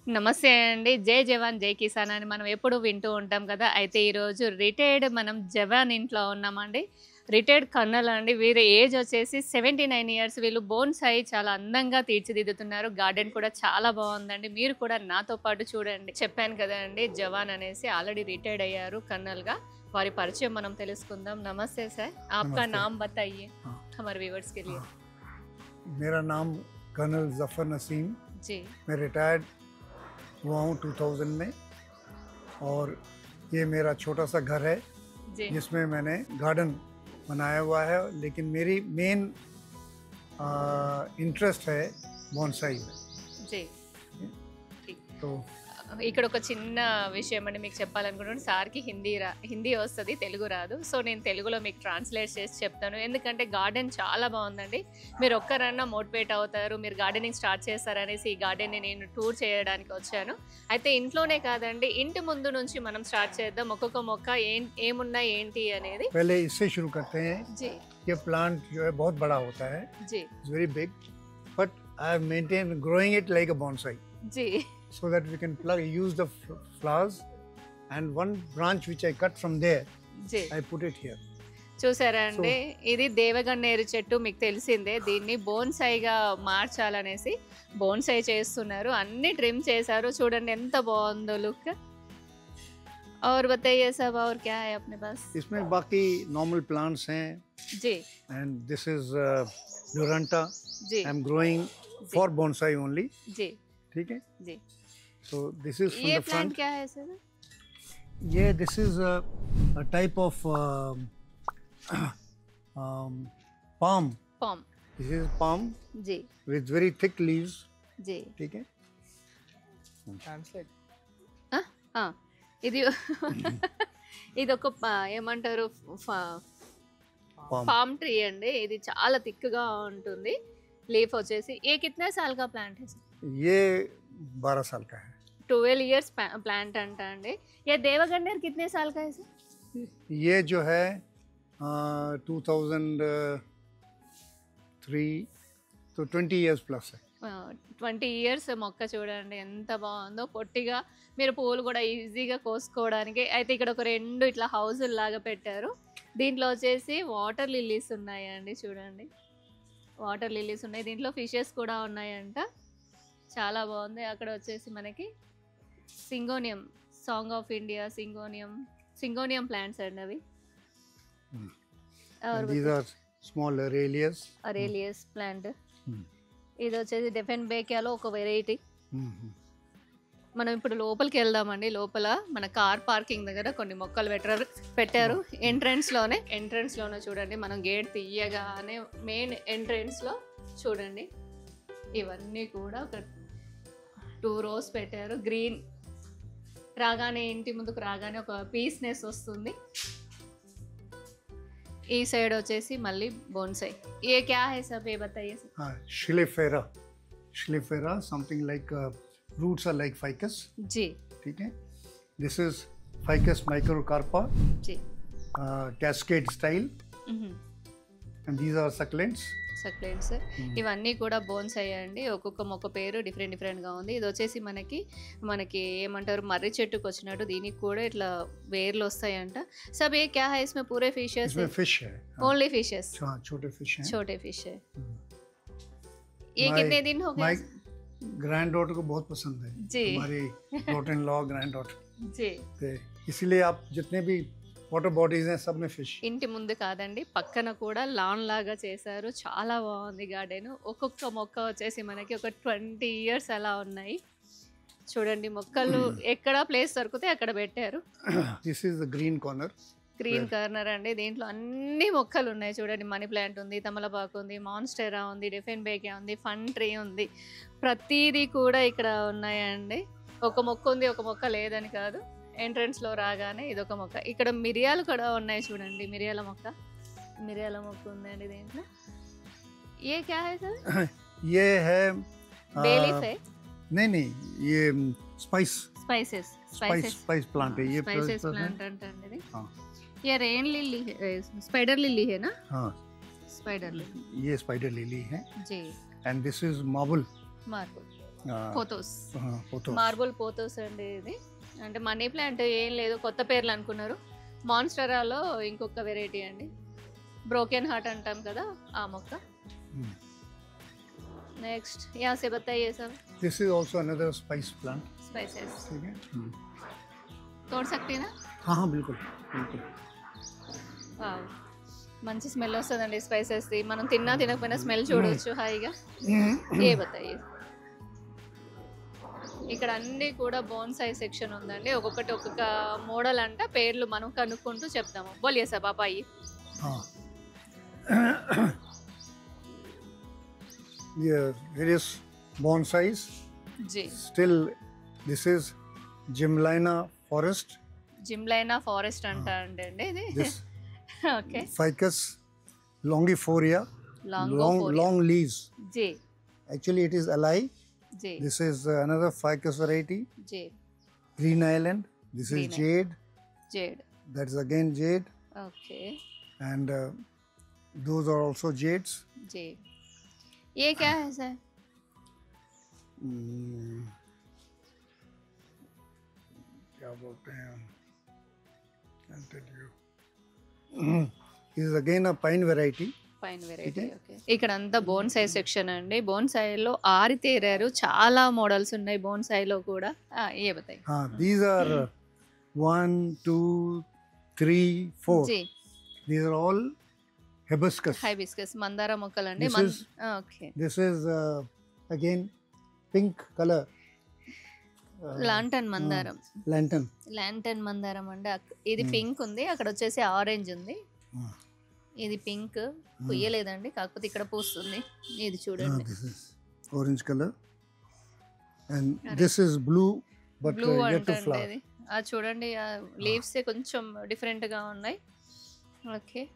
నమస్తే అండి. జై జవాన్, జై కిసాన్ అని మనం ఎప్పుడూ వింటూ ఉంటాం కదా! అయితే ఈరోజు రిటైర్డ్ మనం జవాన్ ఇంట్లో ఉన్నామండి. రిటైర్డ్ కర్నల్ అండి. వీరి ఏజ్ వచ్చేసి 79 ఇయర్స్. వీళ్ళు బోన్సాయి చాలా అందంగా తీర్చిదిద్దుతున్నారు. గార్డెన్ కూడా చాలా బావుందండి. మీరు కూడా నాతో పాటు చూడండి. చెప్పాను కదండీ జవాన్ అనేసి ఆల్రెడీ రిటైర్డ్ అయ్యారు కర్నల్‌గా. వారి పరిచయం మనం తెలుసుకుందాం. నమస్తే సార్. आपका नमस्ते। नाम बताइए हाँ, हमारे व्यूअर्स के लिए। हाँ। मेरा नाम कर्नल जफ़र नसीम। जी, मैं रिटायर्ड हुआ हूँ 2000 में और ये मेरा छोटा सा घर है जी, जिसमें मैंने गार्डन बनाया हुआ है, लेकिन मेरी मेन इंटरेस्ट है बॉन्साई में। जी। ठीक। तो ఇక్కడ ఒక చిన్న విషయం అండి మీకు చెప్పాలనుకుంటున్నాను. సార్‌కి హిందీ వస్తది, తెలుగు రాదు. సో, నేను తెలుగులో మీకు ట్రాన్స్‌లేట్ చేసి చెప్తాను. ఎందుకంటే గార్డెన్ చాలా బావుందండి. మీరు ఒక్కరన్నా మోటివేట్ అవుతారు. మీరు గార్డెనింగ్ స్టార్ట్ చేస్తారనేసి ఈ గార్డెన్‌ని నేను టూర్ చేయడానికి వచ్చాను. అయితే ఇంట్లోనే కాదండి, ఇంటి ముందు నుంచి మనం స్టార్ట్ చేద్దాం. ఒక్కొక్క మొక్క ఏమున్నాయి ఏంటి అనేది. पहले इससे शुरू करते हैं। जी, ये प्लांट जो है बहुत बड़ा होता है, जी, it's very big, but I have maintain growing it like a bonsai जी, so that we can use the flowers, and one branch which I cut from there, जी. I put it here. చూసారా అండి, ఇది దేవగన్నేరు చెట్టు మీకు తెలిసిందే. దీన్ని బోన్సాయిగా మార్చాలనేసి బోన్సాయి చేస్తున్నారు. అన్ని ట్రిమ్ చేశారు. చూడండి ఎంత బాగుందో లుక్. और बताइए सब, और क्या है अपने पास? इसमें बाकी नॉर्मल प्लांट्स हैं, जी, and this is Duranta. Ji, I'm growing for bonsai only. जी, ठीक है, जी। so this is from ये the प्लांट front. क्या है sir? Yeah, this is a type of palm. पॉम। This is palm ji, with very thick leaves. जी। ठीक है, ఆ, ఇది ఇది ఒక ఏమంటారు palm. పామ్ ట్రీ అండి. ఇది చాలా థిక్గా ఉంటుంది. లీఫ్ వచ్చేసి ఏ కితనే సాల్ కా ప్లాంట్ है? ये 12 साल का है। 12 इयर्स प्लांट अंट अंडी। ये देवगन्नेर कितने साल का है सर? ये जो है 2003, तो 20 इयर्स प्लस है। 20 ఇయర్స్ మొక్క చూడండి ఎంత బాగుందో. పొట్టిగా మీరు పూలు కూడా ఈజీగా కోసుకోవడానికి. అయితే ఇక్కడ ఒక 2 ఇట్లా హౌజులు లాగా పెట్టారు. దీంట్లో వచ్చేసి వాటర్ లిల్లీస్ ఉన్నాయండి. చూడండి వాటర్ లిల్లీస్ ఉన్నాయి. దీంట్లో ఫిషెస్ కూడా ఉన్నాయంట. చాలా బాగుంది. అక్కడ వచ్చేసి మనకి syngonium, song of India, syngonium plants అండి అవి. And these are small Aralias. Aralias plant. ఇది వచ్చేసి డెఫెన్ బేకియాలో ఒక వెరైటీ. మనం ఇప్పుడు లోపలికి వెళ్దామండి. లోపల మన కార్ పార్కింగ్ దగ్గర కొన్ని మొక్కలు పెట్టారు. ఎంట్రన్స్లోనే చూడండి. మనం గేట్ తీయగానే మెయిన్ ఎంట్రన్స్లో చూడండి ఇవన్నీ కూడా ఒక 2 rows పెట్టారు. గ్రీన్ రాగానే, ఇంటి ముందుకు రాగానే ఒక పీస్నెస్ వస్తుంది. ఈ సైడ్ వచ్చేసి మళ్ళీ బోన్సాయి. ఏ క్యా హై సబ్ ఏ బతాయిए సర్? हाँ, Schlifera, something like roots are like ficus. जी, ठीक है, this is ficus microcarpa, जी, cascade style, and these are succulents. Succulents. ఇవన్నీ కూడా బోన్సాయి అండి. ఒక్కొక్క మొక్క పేరు డిఫరెంట్గా ఉంది. ఇది వచ్చేసి మనకి ఏమంటారు, మర్రి చెట్టుకు వచ్చినట్టు దీనికి కూడా ఇట్లా వేర్లు వస్తాయంట. సబ్ ఏ క్యా హై ఇస్మే పూరే ఫిషెస్? इसमें fish है, ఓన్లీ ఫిషెస్, हाँ, छोटे fish हैं। छोटे फिश है। ये कितने दिन हो गए? माय ग्रैंड डॉटर को बहुत पसंद है, जी। हमारी daughter in law granddaughter, जी, इसीलिए आप जितने भी वाटर बॉडीज हैं सब में फिश। ఇంటి ముందు కాదండి, పక్కన కూడా లాన్ లాగా చేశారు. చాలా బాగుంది గార్డెన్. ఒక్కొక్క మొక్క వచ్చేసి మనకి ఒక 20 ఇయర్స్ అలా ఉన్నాయి. చూడండి మొక్కలు ఎక్కడ ప్లేస్ దొరికితే అక్కడ పెట్టారు. This is the green corner. Green corner అండి. దీంట్లో అన్ని మొక్కలు ఉన్నాయి. చూడండి మనీ ప్లాంట్ ఉంది, తమలపాకు ఉంది, మాన్స్టెరా ఉంది, డెఫెన్ బేకియా ఉంది, ఫన్ ట్రీ ఉంది. ప్రతిదీ కూడా ఇక్కడ ఉన్నాయండి. ఒక మొక్క ఉంది, ఒక మొక్క లేదని కాదు. ఎంట్రన్స్లో రాగానే ఇదొక మొక్క. ఇక్కడ మిరియాలు కూడా ఉన్నాయి. చూడండి మిరియాల మొక్క ఉందండి దీంట్లో. ఏ క్యా హై సర్? ये है బే లీఫ్ है? नहीं, ये స్పైసెస్ प्लांट है ये। స్పైసెస్ ప్లాంట్ అంటే ఇది. हाँ, ये रेन लिली है, स्पाइडर लिली है ना? हाँ, स्पाइडर लिली, ये स्पाइडर लिली है, जी, and this is marble. Marble, pothos, pothos marble pothos అండి ఇది. అంటే మనీ ప్లాంట్ ఏం లేదు, కొత్త పేర్లు అనుకున్నారు. మాన్స్టరాలో ఇంకొక వెరైటీ అండి, బ్రోకెన్ హార్ట్ అంటాం కదా ఆ మొక్క. नेक्स्ट यहाँ से बताइए सब. This is also another spice plant. Spices ठीक है. तोड़ सकते हैं ना? हाँ हाँ बिल्कुल बिल्कुल. వావ్, మంచి స్మెల్ వస్తుందండి స్పైసెస్ ది. మనం తిన్నా తినకపోయినా స్మెల్ చూడవచ్చు హాయిగా. ఏ బతాయి. ఇక్కడ అన్ని కూడా బోన్సాయి సెక్షన్ ఉందండి. ఒక్కొక్కటి ఒక్కొక్క మోడల్ అంట, పేర్లు మనం కనుక్కుంటూ చెప్తాము. బోలియే సాబ్ आप आइए. हाँ ये various bonsais. जी, Still this is Gymnina forest. Gymnina forest అంట అండి ఇది. This okay, ficus longifolia, long leaves. जी Actually it is alai. जी This is another ficus variety. जी. Green Island. This is Green jade. Jade. That is again jade. Okay And those are also jades. जी. ये क्या है sir? क्या बोलते हैं, I'll tell you. This is again a pine variety. Pine variety. Okay, ఇక్కడ అంతా బోన్సాయి సెక్షన్ అండి. బోన్సాయిలో ఆరితేరారు, చాలా మోడల్స్ ఉన్నాయి బోన్సాయిలో కూడా. ఏ బతాయి. हाँ, these are 1, 2, 3, 4. Ji, These are all hibiscus. Hibiscus మందార మొక్కలండి. This is- okay, This is again pink color. లాంటన్ మందారం. Lantern. లాంటన్ మందారం అండి. ఇది పింక్ ఉంది, అక్కడ వచ్చేసి ఆరెంజ్ ఉంది. ఇది పింక్ పుయ్యలేదండి, కాకపోతే ఇక్కడ పూస్తుంది. ఇది చూడండి, This is orange color. And this is blue, but blue yet to అంటండి flower. ఇది. చూడండి, లీవ్స్ కొంచెం డిఫరెంట్ గా ఉన్నాయి. ఓకే,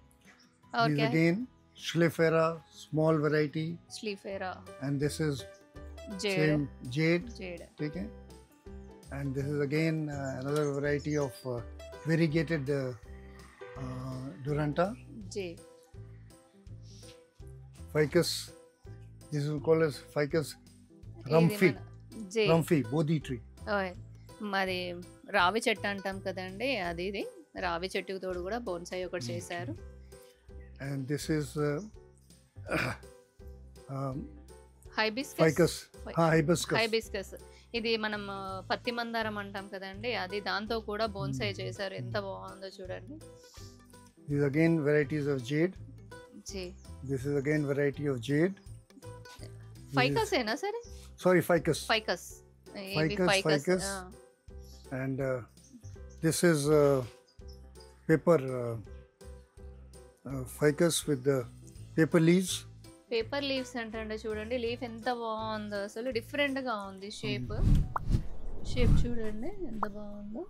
और This क्या है? again Schlifera, small variety. स्लीफेरा, And this is Z. same jade. Z, ठीक है. And this is again another variety of variegated Duranta. Ji Ficus. This is called as Ficus ఇది rumphi. మన- जी Rumphi, Bodhi tree. ఓయ్, మరి రావి చెట్టు అంటాం కదండి, అది ఇది రావి చెట్టుకు తోడు కూడా బోన్సాయి ఒకటి చేశారు. And this is hibiscus. Ficus. Hibiscus. Hibiscus ఇది మనం పత్తి మందారం అంటాం కదండి, అది దాంతో కూడా బోన్సాయి చేశారు. ఎంత బాగుందో చూడండి. These again varieties of jade. జీ, This is again variety of jade. Ficus ఏనా సరే? Sorry, ficus. Ficus. Ficus. And this is paper ficus with the paper leaves. Paper leaves అంటే చూడండి, లీఫ్ ఎంత బాగుందో, అసలు డిఫరెంట్ గా ఉంది షేప్. షేప్ చూడండి ఎంత బాగుందో,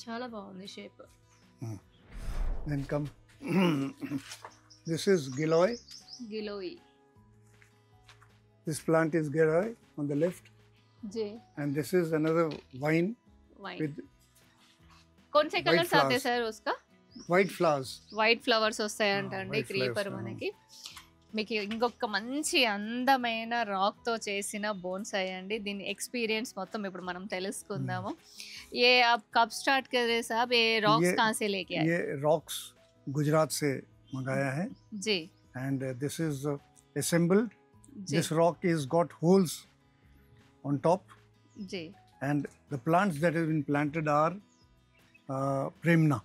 చాలా బాగుంది shape. Then come this is giloy. Giloy. This plant is giloy on the left. जी, And this is another vine vine. with कौन से कलर्स flowers. आते हैं सर उसका? white flowers. వైట్ ఫ్లవర్స్ వస్తాయంట అండి white క్రీపర్ flowers, మనకి. మీకు ఇంకొక మంచి అందమైన రాక్ తో చేసిన బోన్సాయి అండి. దీని ఎక్స్పీరియన్స్ మొత్తం ఇప్పుడు మనం తెలుసుకుందాము. ఏ आप कब स्टार्ट कर रहे साहब? ये रॉक्स ये- कहाँ से लेके आए? ये rocks गुजरात से मंगाया है. जी And this is assembled. Ji This rock is got holes on top. Ji. And the plants that have been planted are Premna.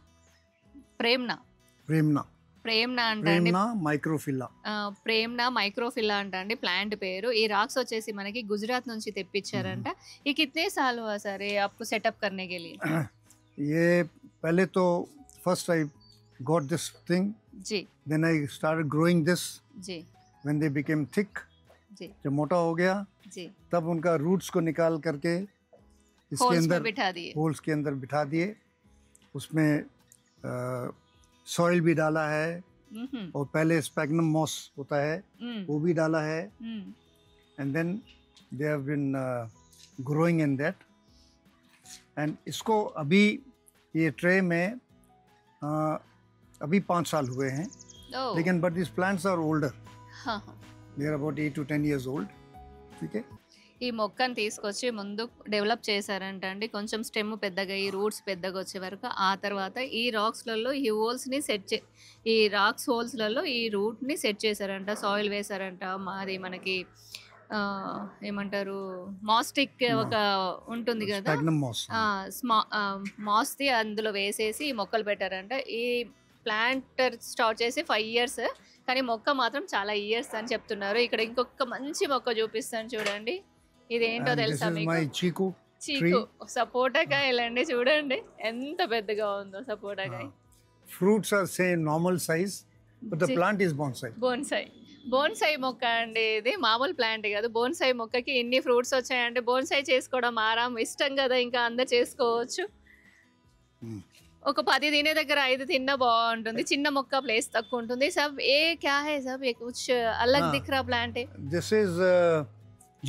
ప్రేమ్నా. Premna. ప్రేమ్నా అంట అండి. Premna microphylla. ప్రేమ్నా మైక్రోఫిల్లా అంట అండి ప్లాంట్ పేరు. ఈ రాక్స్ వచ్చేసి మనకి గుజరాత్ నుంచి తెప్పించారంట. ఈ కిतने साल हुआ सर ये आपको सेटअप करने के लिए? ये पहले तो first I got this thing. Ji Then I started growing this. Ji When they became thick, जी जब मोटा हो गया जी. तब उनका रूट्स को निकाल करके इसके होल्स में अंदर बिठा दिए. होल्स के अंदर बिठा दिए. उसमें सॉइल भी डाला है हम्म और पहले स्पैग्नम मॉस होता है हम्म वो भी डाला है. हम्म. And then they have been growing in that. And इसको अभी ये ट्रे में अभी 5 साल हुए हैं. Oh. लेकिन but these plants are older. हाँ हाँ. They are about 8 to 10 years old. ठीक है. ఈ మొక్కను తీసుకొచ్చి ముందు డెవలప్ చేశారంట అండి. కొంచెం స్టెమ్ పెద్దగా ఈ రూట్స్ పెద్దగా వచ్చే వరకు. ఆ తర్వాత ఈ రాక్స్‌లలో ఈ హోల్స్‌ని ఈ రాక్స్ హోల్స్‌లలో ఈ రూట్‌ని సెట్ చేశారంట. సాయిల్ వేశారంట. అది మనకి ఏమంటారు మాస్టిక్ ఒక ఉంటుంది కదా, స్పాగ్నమ్ మాస్. మాస్ది అందులో వేసేసి మొక్కలు పెట్టారంట. ఈ ప్లాంట్ స్టార్ట్ చేసి 5 ఇయర్స్, కానీ మొక్క మాత్రం చాలా ఇయర్స్ అని చెప్తున్నారు. ఇక్కడ ఇంకొక మంచి మొక్క చూపిస్తాను చూడండి. ఇదేంటో తెలుసా మీకు? చీకు సపోటాకాయలండి. చూడండి ఎంత పెద్దగా ఉందో సపోటాకాయ. Fruits are same normal size but the plant is bonsai మొక్క అండి. ఇది మామూలు ప్లాంట్ కాదు. బోన్సాయి మొక్కకి ఇన్ని ఫ్రూట్స్ వచ్చాయంటే బోన్సాయి చేసుకోవడం ఆరాం, ఇష్టం కదా, ఇంకా అందరు చేసుకోవచ్చు. ఒక 10 తినే దగ్గర 5 తిన్నా బాగుంటుంది. చిన్న మొక్క ప్లేస్ తక్కువ ఉంటుంది. సబ్ ఏ క్యా హై సబ్ ఏ కుచ్ అలగ్ దిఖ్ రా ప్లాంట్ హై. This is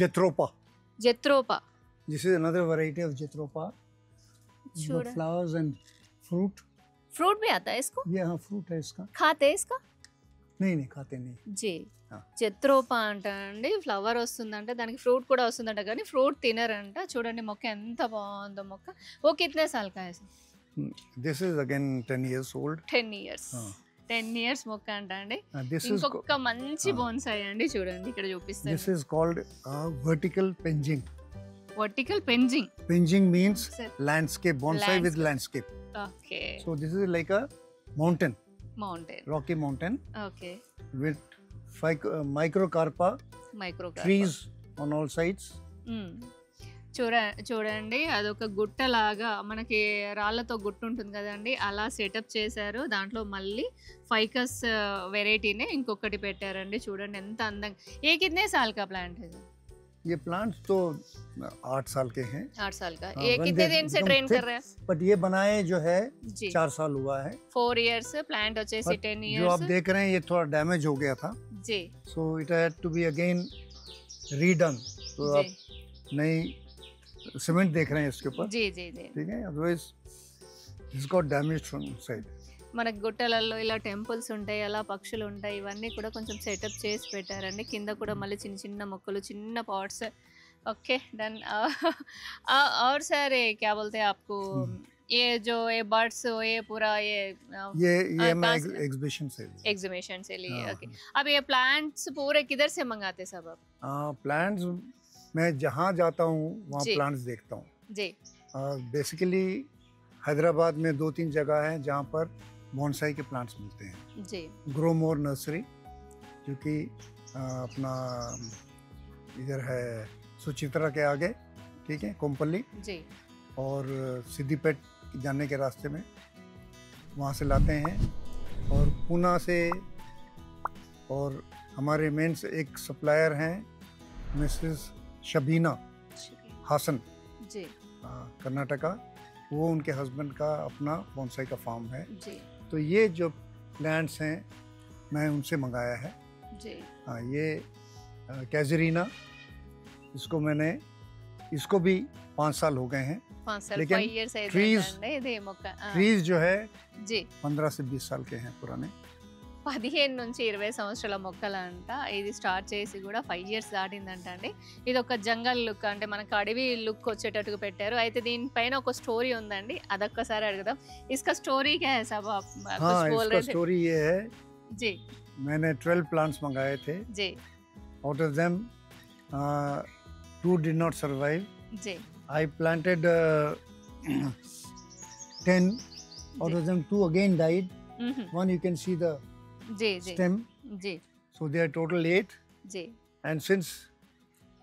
jatropha. This is another variety of Jethropa. The flowers and fruit. Fruit भी आता है इसको? ये हाँ फ्रूट है इसका. खाते हैं इसका? नहीं खाते नहीं. जी. జెత్రోపా అంట అండి. ఫ్లవర్ వస్తుందంట, దానికి ఫ్రూట్ కూడా వస్తుందంట, కానీ ఫ్రూట్ తినరంట. చూడండి మొక్క ఎంత బాగుందో మొక్క. ఓ కితనే సాల్ కా high? This is again 10 years old. 10 years. 10 years మొక్క అంట అండి. ఇంకొక మంచి బోన్సాయి అండి. చూడండి ఇక్కడ చూపిస్తాను. This is called vertical penjing. Vertical penjing. Penjing means landscape, bonsai with landscape. Okay. So this is like a mountain. Rocky mountain. Okay. With microcarpa. Trees on all sides. చూడండి అదొక గుట్ట లాగా, మనకి రాళ్లతో గుట్ట ఉంటుంది కదండి, అలా సెటప్ చేశారు. దాంట్లో మళ్ళీ ఫైకస్ వెరైటీనే ఇంకొకటి పెట్టారండి. చూడండి ఎంత అందంగా. ఏ కితనే సాల్ కా ప్లాంట్ है? ये प्लांट्स तो 8 साल के हैं. 8 साल का. ये कितने दिन से ट्रेन कर रहे हैं? बट ये बनाए जो है 4 साल हुआ है. 4 years प्लांट వచ్చేసి 10 years. जो आप देख रहे हैं ये थोड़ा डैमेज हो गया था जी. So it had to be again redone. तो आप नई सीमेंट देख रहे हैं इसके ऊपर. जी. ठीक है. Otherwise this got damaged from side. మనకు గుట్టలలో ఇలా టెంపుల్స్ ఉంటాయి, అలా పక్షులు ఉంటాయి, ఇవన్నీ కూడా కొంచెం సెటప్ చేసి పెట్టారండి. కింద కూడా మళ్ళీ చిన్న చిన్న మొక్కలు, చిన్న పాట్స్. Okay done. और सर क्या बोलते हैं आपको, ये जो ये बर्ड्स ये पूरा ये मैं एग्जीबिशन से लिए. ओके. अब ये प्लांट्स पूरे किधर से मंगाते सब आप? प्लांट्स मैं जहाँ जाता हूँ वहाँ प्लांट्स देखता हूँ जी. बेसिकली हैदराबाद में 2-3 जगह हैं जहाँ पर बॉन्साई के प्लांट्स मिलते हैं जी. ग्रो मोर नर्सरी जो कि अपना इधर है सुचित्रा के आगे, ठीक है, कोम्पल्ली जी. और सिद्दीपेट जाने के रास्ते में वहाँ से लाते हैं. और पूना से, और हमारे मेन एक सप्लायर हैं मिसेस शबीना हासन जी, कर्नाटका. वो उनके हस्बैंड का अपना बॉन्साई का फार्म है जी. तो ये जो प्लांट्स हैं मैं उनसे मंगाया है जी. ये कैजरीना, इसको भी 5 साल हो गए हैं. 5 साल. लेकिन 5 years ट्रीज जो है जी 15 से 20 साल के हैं पुराने. 15 నుంచి 20 సంవత్సరాల మొక్కలంట. ఇది స్టార్ట్ చేసి కూడా 5 years దాటిందంట అండి. ఇది ఒక జంగల్ లుక్, అంటే మనకు అడవి లుక్ వచ్చేటట్టుగా పెట్టారు. అయితే దీనిపైన ఒక స్టోరీ ఉందండి, అదొక్కసారి అడుగుదాం. इसका स्टोरी क्या है सब आप कुछ बोल रहे थे? स्टोरी ये है जी. मैंने 12 प्लांट्स मंगाए थे जी. Out of them 2 did not survive. जी. I planted 10. Out of them 2 again died. One you can see the stem. जी. So they are total 8. जी. And since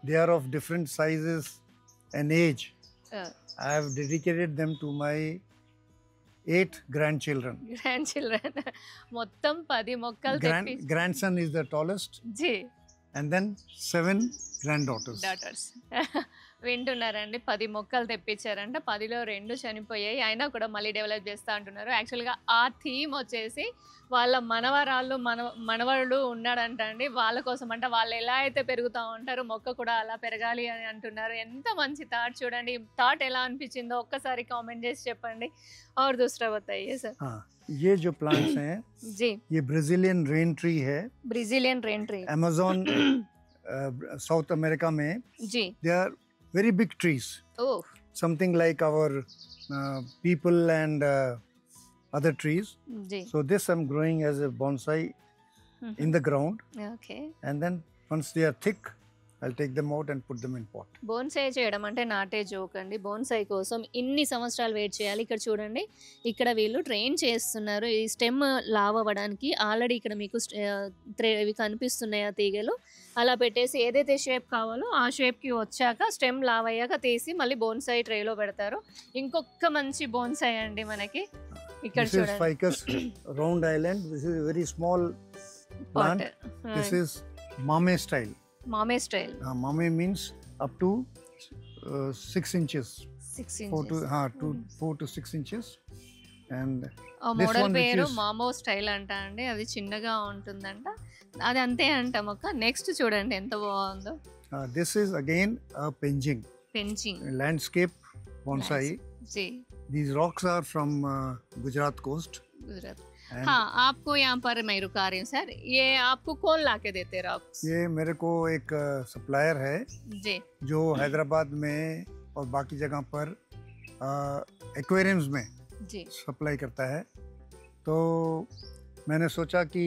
they are of different sizes and age, I have dedicated them to my 8 grandchildren. మొత్తం 10 మొక్కలు తెప్పి. Grandson is the tallest. Ji. And then 7 granddaughters. వింటున్నారండి, 10 మొక్కలు తెప్పించారంట. 10లో 2 చనిపోయాయి, అయినా కూడా మళ్ళీ develop చేస్తా అంటున్నారు. యాక్చువల్గా ఆ థీమ్ వచ్చేసి వాళ్ళ మనవళ్ళు ఉన్నాడంట అండి. వాళ్ళ కోసం అంటే వాళ్ళు ఎలా అయితే పెరుగుతూ ఉంటారో మొక్క కూడా అలా పెరగాలి అని అంటున్నారు. ఎంత మంచి థాట్ చూడండి. థాట్ ఎలా అనిపించిందో ఒక్కసారి కామెంట్ చేసి చెప్పండి. और दूसरा बताइए सर. ये जो प्लांट्स हैं जी, ये ब्राजीलियन रेन ट्री है. Brazilian rain tree. Amazon South America में जी they are very big trees, oh something like our people and other trees. जी So this I'm growing as a bonsai in the ground, okay and then once they are thick, I'll take them out and put them in pot. Bonsai చేయడం అంటే నాటే joke అండి. Bonsai కోసం ఇన్ని సంవత్సరాలు wait చేయాలి. ఇక్కడ చూడండి, ఇక్కడ వీళ్ళు ట్రైన్ చేస్తున్నారు ఈ స్టెమ్ లావ్ అవ్వడానికి. ఆల్రెడీ ఇక్కడ మీకు ఇవి కనిపిస్తున్నాయి ఆ తీగలు. అలా పెట్టేసి ఏదైతే షేప్ కావాలో ఆ షేప్కి వచ్చాక స్టెమ్ లావ్ అయ్యాక తీసి మళ్ళీ బోన్సాయి ట్రేలో పెడతారు. ఇంకొక మంచి బోన్సాయి అండి మనకి ఇక్కడ This is చూడండి. ficus round island. This is a very small plant. This is mame style. Mame style Mame means up to 6 inches. 6 4 to inches. 4 to 6 inches. And ఆ this మోడల్ one which పేరు is- మామో style అంట అండి. అది చిన్నగా ఉంటుందంట. అది అంతే అంట మొక్క. నెక్స్ట్ చూడండి ఎంత బాగుందో. this is again a penjing penjing landscape bonsai. जी These rocks are from Gujarat coast. Gujarat. And हाँ, आपको यहाँ पर मैं रुका रही हूँ सर. ये आपको कौन ला के देते रॉक्स? ये मेरे को एक सप्लायर है जी जो हैदराबाद में और बाकी जगह पर एक्वेरियम्स में जी सप्लाई करता है. तो मैंने सोचा कि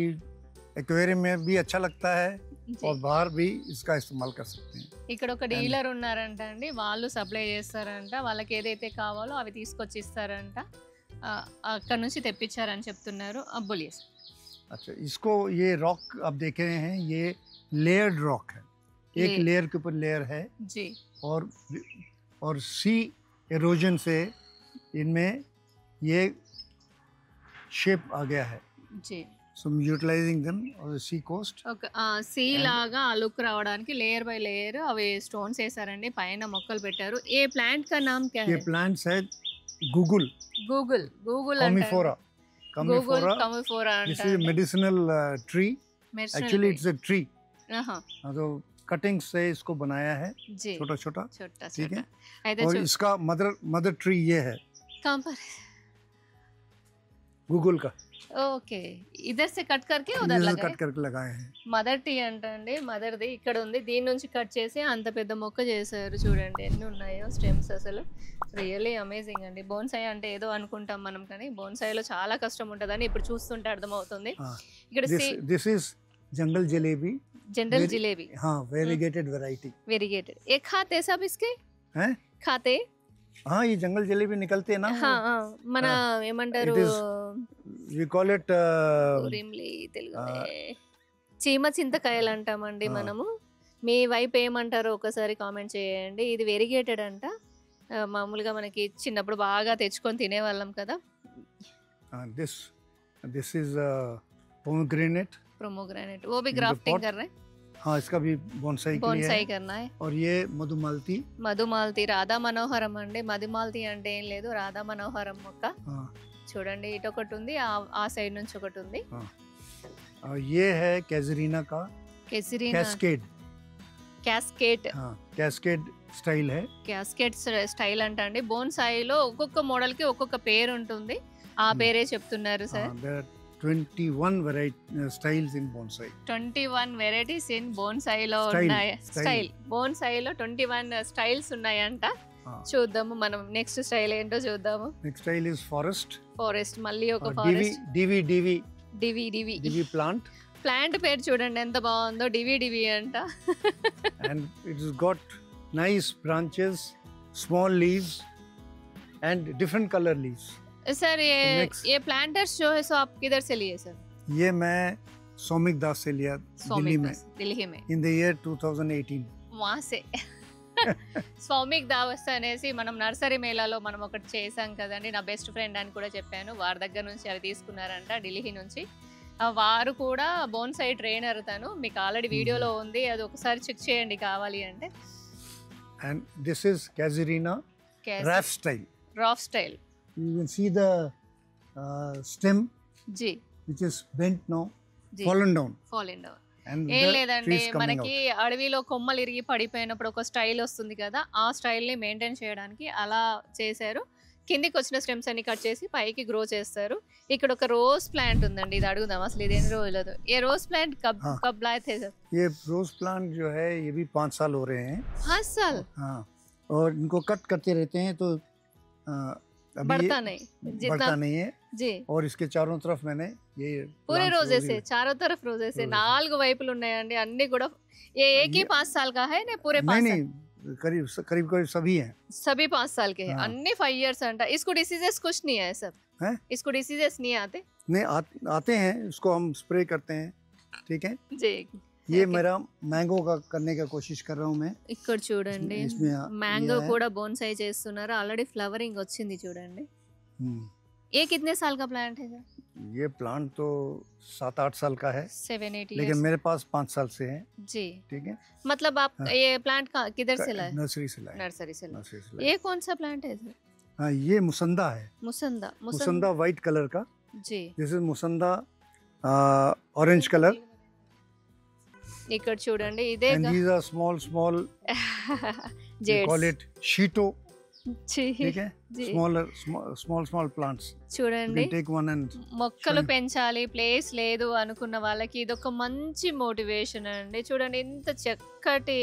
एक्वेरियम में भी अच्छा लगता है जी. और बाहर भी इसका इस्तेमाल कर सकते हैं. ఇక్కడ ఒక డీలర్ ఉన్నారంట అండి. వాళ్ళు సప్లై చేస్తారంట. వాళ్ళకి ఏదైతే కావాలో అవి తీసుకొచ్చి ఇస్తారంట. అక్కడ నుంచి తెప్పించారని చెప్తున్నారు. బోలియే సార్. अच्छा, इसको ये रॉक आप देख रहे हैं, ये लेयर्ड रॉक है. एक लेयर के ऊपर लेयर है जी और सी एरोजन से इनमें ये शेप आ गया है. जी So I'm utilizing them on the sea coast. ఒక సీ లాగా ఆ లుక్ రావడానికి లేయర్ బై లేయర్ అవి స్టోన్స్ వేసారండి. పైన మొక్కలు పెట్టారు. ఏ ప్లాంట్ కా నామ్ క్యా ये है? plants है Google Google Google Commiphora. Google Commiphora. కమిఫోరా This అంట. is a medicinal tree. Actually it's a tree. तो कटिंग से इसको बनाया है जी छोटा छोटा. छोटा ठीक छोटा. है. అయితే और इसका मदर ट्री ये है कंपर गूगल का. ఓకే ఇదర్ సే కట్ करके उधर इधर लगाए. कट करके लगाए हैं. మదర్ టీ అంట అండి. మదర్ది ఇక్కడ ఉంది. దీని నుంచి కట్ చేసి అంత పెద్ద మొక్క చేశారు. చూడండి ఎన్ని ఉన్నాయో స్టెమ్స్. అసలు రియల్లీ అమేజింగ్ అండి. బోన్సాయి అంటే ఏదో అనుకుంటాం మనం, కానీ బోన్సాయిలో చాలా కష్టం ఉంటుందని ఇప్పుడు చూస్తుంటే అర్థమవుతుంది. हाँ. ఇక్కడ This is jungle jalebi. General jalebi हाँ, variegated variety. वेरीगेटेड. एक खाते सब इसके हैं? खाते. हाँ, ये जंगल जलेबी निकलते हैं ना. మన ఏమంటారు It is we call it ఊరిమ్లి తెలుగులో చీమ చింతకాయలు అంటామండి మనము. మీ వైపు ఏమంటారో ఒకసారి కామెంట్ చేయండి. ఇది వెరిగేటెడ్ అంట. మామూలుగా మనకి చిన్నప్పుడు బాగా తెచ్చుకొని తినేవాళ్ళం కదా. this is pomegranate. प्रोमोग्रेनेट वो भी In the ग्राफ्टिंग pot. कर रहे हैं. हाँ, इसका भी bonsai के लिए బోన్సాయి है. करना है. और ये मधुमालती. మధుమాలతి రాధా మనోహరం అండి. మధుమాలతి అంటే ఏం లేదు, రాధా మనోహరం మొక్క. हाँ. చూడండి ఇటు ఒకటి ఉంది, ఆ సైడ్ నుంచి ఒకటి ఉంది. और ये है कैजरीना का కెసిరీనా कैस्केड. క్యాస్కేట్. हाँ, कैस्केड स्टाइल है. క్యాస్కేట్ స్టైల్ అంట అండి. బోన్సాయిలో ఒక్కొక్క మోడల్ కి ఒక్కొక్క పేరు ఉంటుంది. ఆ పేరే చెప్తున్నారు sir. There are 21 variety styles in bonsai. 21 varieties in బోన్సాయిలో Style, ఉన్నాయి. style. స్టైల్ బోన్సాయిలో 21 స్టైల్స్ ఉన్నాయంట. हाँ. చూద్దాము మనం నెక్స్ట్ స్టైల్ ఏంటో చూద్దాము. Next style is forest. Forest, మళ్ళీ ఒక DV ఫారెస్ట్. DV DV డివి డివి DV plant. ప్లాంట్ పేరు చూడండి ఎంత బాగుందో. డివి డివి అంట. And it has got nice branches, small leaves and different color leaves. Sir Next. ये प्लांटर्स जो है सो आप किधर से लिए सर? ये मैं सौमिक दास से लिया दिल्ली में दिल्ली में in the year 2018. वहाँ से స్వామిక్ దావస్ అనేసి మనం నర్సరీ మేళాలో మనం ఒకటి చేసాం కదండి. నా బెస్ట్ ఫ్రెండ్ అని కూడా చెప్పాను. వారి దగ్గర నుంచి అవి తీసుకున్నారంట ఢిల్లీ నుంచి. వారు కూడా బోన్సాయి ట్రైనర్. తను మీకు ఆల్రెడీ వీడియోలో ఉంది, అది ఒకసారి చెక్ చేయండి కావాలి అంటే. And this is Casuarina raft style. Raft style. You can see the stem జీ which is bent now, జీ fallen down. Fall in down. And ఏం the లేదండి, trees coming మనకి అడవిలో కొమ్మలు ఇరిగి పడిపోయినప్పుడు ఒక స్టైల్ వస్తుంది కదా, ఆ స్టైల్ని మెయింటైన్ చేయడానికి అలా చేశారు. కిందికి వచ్చిన స్టెమ్స్ అన్ని కట్ చేసి పైకి గ్రో చేస్తారు. ఇక్కడ ఒక రోజ్ ప్లాంట్ ఉందండి, ఇది అడుగుదాం అసలు ఇది ఎన్ని రోజులదు. ఏ రోజ్ ప్లాంट कब लाए थे सर? ये रोज प्लांट जो है ये भी 5 साल हो रहे हैं. 5 साल? हाँ, और इनको कट करते रहते हैं तो अभी बढ़ता नहीं जितना बढ़ता नहीं है. जी. और इसके चारों तरफ मैंने ये पूरे plants రోజెసే रोज- చారో तरफ రోజెసే रोजेसे. 4 వైపులు ఉన్నాయండి అన్ని కూడా. ये एक ही ये- 5 साल का है ना पूरे 5 नहीं साल? नहीं, करीब करीब करीब सभी हैं. सभी 5 साल के हैं. हाँ. अन्नी 5 इयर्स अंटा. इसको डिसीजेस कुछ नहीं है सब? हैं? इसको डिसीजेस नहीं आते? नहीं आते हैं, इसको हम स्प्रे करते हैं. ठीक है. जी. ये Okay. मेरा मैंगो का करने का कोशिश कर रहा हूँ मैं. ఇక్కడ చూడండి इसमें మ్యాంగో ये है. కూడా బోన్సాయి చేస్తున్నారు. ఆల్రెడీ ఫ్లవరింగ్ వచ్చింది చూడండి. हम्म, ये कितने साल का प्लांट है सर? ये प्लांट तो 7-8 साल का है, 7-8 लेकिन इयर्स. मेरे पास 5 साल से है. जी. ठीक है. मतलब आप हाँ. ये प्लांट का किधर से लाए? नर्सरी से लाए. नर्सरी से लाए. नर्सरी से लाए. ये कौन सा प्लांट है सर? हाँ, ये मुसंदा है. मुसंदा. मुसंदा वाइट कलर का. जी. This is mussaenda orange colour. ఇక్కడ చూడండి ఇదే And these are small we call jades. it shito. ठीक है. जी. small plants. You చూడండి can take one and మొక్కలు Sorry. పెంచాలి ప్లేస్ లేదు అనుకున్న వాళ్ళకి ఇదొక మంచి మోటివేషన్ అండి. చూడండి ఎంత చక్కటి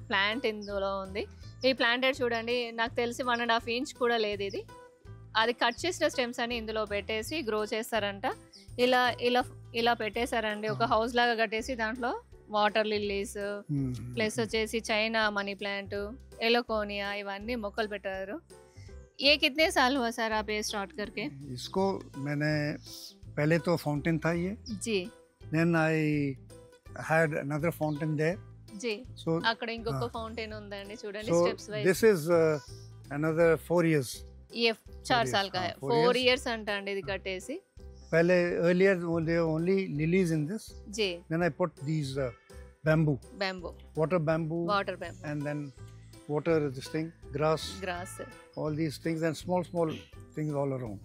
ప్లాంట్ ఇందులో ఉంది. ఈ ప్లాంటెడ్ చూడండి నాకు తెలిసి 1.5 ఇంచ్ కూడా లేదు ఇది. అది కట్ చేసిన స్టెమ్స్ అని ఇందులో పెట్టేసి గ్రో చేస్తారంట. ఇలా ఇలా ఇలా పెట్టేశారండి. ఒక హౌస్ లాగా కట్టేసి దాంట్లో వాటర్ లిల్లీస్ ప్లస్ వచ్చేసి చైనా మనీ ప్లాంట్, ఎలోకోనియా ఇవన్నీ మొక్కలు పెట్టారు. ये कितने साल हुआ सर आप ये स्टार्ट करके? इसको मैंने पहले तो फाउंटेन था ये. जी. Then I had another fountain there. Ji. So అక్కడ ఇంకొక ఫౌంటైన్ ఉందండి చూడండి so steps wise. this is another 4 years. ये 4 years, साल का है. 4 4 इयर्स అంట అండి ఇది కట్టేసి. पहले earlier there were only lilies in this. जी. Then I put these bamboo, bamboo, water bamboo, water bamboo, and then water this thing, grass, grass. all these things, and small things all around.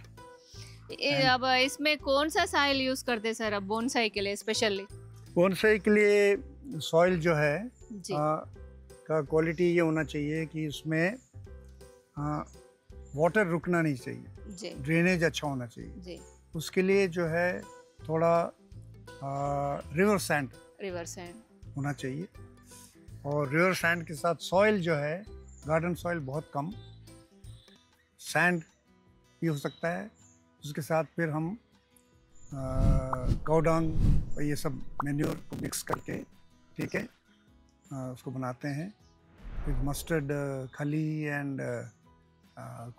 अब इसमें कौन सा साइल use करते हैं sir अब bonsai के लिए स्पेशली? बोनसाई के लिए सॉइल जो है जी. का क्वालिटी ये होना चाहिए कि उसमें वाटर रुकना नहीं चाहिए, जी. ड्रेनेज अच्छा होना चाहिए. जी. उसके लिए जो है थोड़ा रिवर सैंड रिवर सैंड. होना चाहिए. और रिवर सैंड के साथ सॉइल जो है गार्डन सॉइल बहुत कम, सैंड भी हो सकता है. उसके साथ फिर हम काउडंग और ये सब मैन्योर को मिक्स करके, ठीक है, उसको बनाते हैं. विद मस्टर्ड, खली and